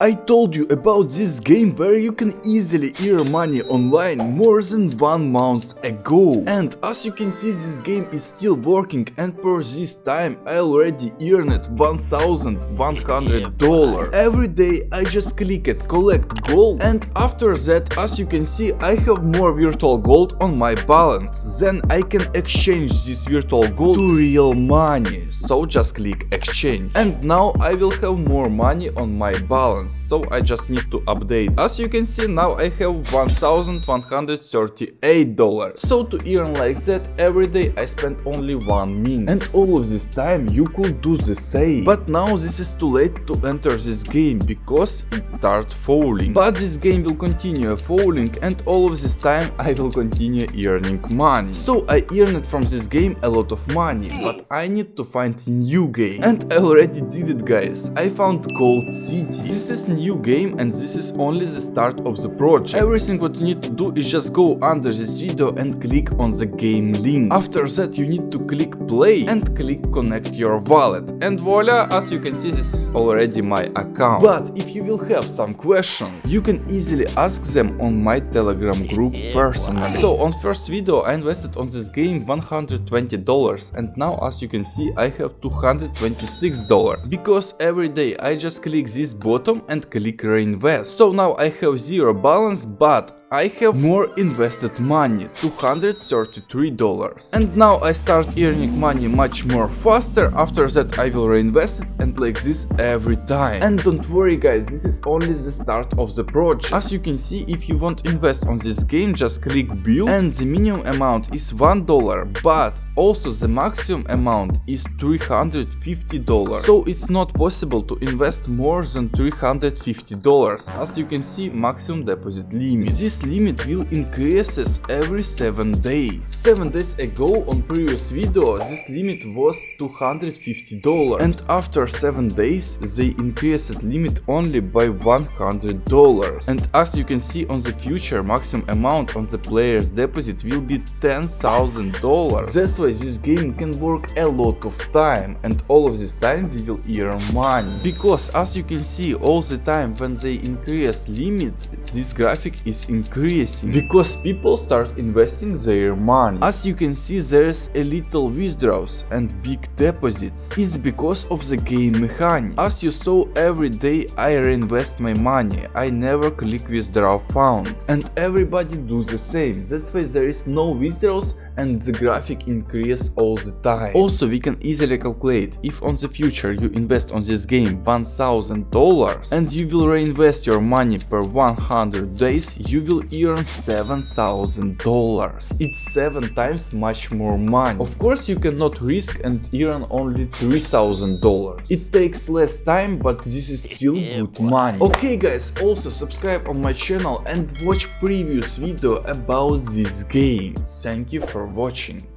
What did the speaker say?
I told you about this game where you can easily earn money online more than 1 month ago. And as you can see, this game is still working, and for this time I already earned $1,100. Every day I just click it collect gold, and after that, as you can see, I have more virtual gold on my balance. Then I can exchange this virtual gold to real money. So just click exchange. And now I will have more money on my balance. So I just need to update. As you can see, now I have $1,138. So to earn like that every day I spend only 1 minute. And all of this time you could do the same. But now this is too late to enter this game because it starts falling. But this game will continue falling, and all of this time I will continue earning money. So I earned from this game a lot of money, but I need to find a new game. And I already did it, guys. I found Gold City. This is new game, and this is only the start of the project. Everything what you need to do is just go under this video and click on the game link. After that you need to click play and click connect your wallet, and voila, as you can see, this is already my account. But if you will have some questions, you can easily ask them on my Telegram group personally. So on first video I invested on this game $120, and now as you can see I have $226 because every day I just click this bottom and click reinvest. So now I have zero balance, but I have more invested money, $233. And now I start earning money much more faster. After that I will reinvest it, and like this every time. And don't worry, guys, this is only the start of the project. As you can see, if you want to invest on this game, just click build, and the minimum amount is $1, but also the maximum amount is $350. So it's not possible to invest more than $350. As you can see, maximum deposit limit. This limit will increases every 7 days. 7 days ago on previous video this limit was $250, and after 7 days they increased limit only by $100. And as you can see, on the future maximum amount on the player's deposit will be $10,000. That's why this game can work a lot of time, and all of this time we will earn money. Because as you can see, all the time when they increase limit, this graphic is increasing because people start investing their money. As you can see, there's a little withdrawals and big deposits. It's because of the game mechanic. As you saw, every day I reinvest my money. I never click withdraw funds, and everybody do the same. That's why there is no withdrawals and the graphic increase all the time. Also, we can easily calculate if on the future you invest on this game $1,000 and you will reinvest your money per 100 days, you will earn $7,000. It's 7 times much more money. Of course, you cannot risk and earn only $3,000. It takes less time, but this is still good money. Okay, guys, also subscribe on my channel and watch previous video about this game. Thank you for watching.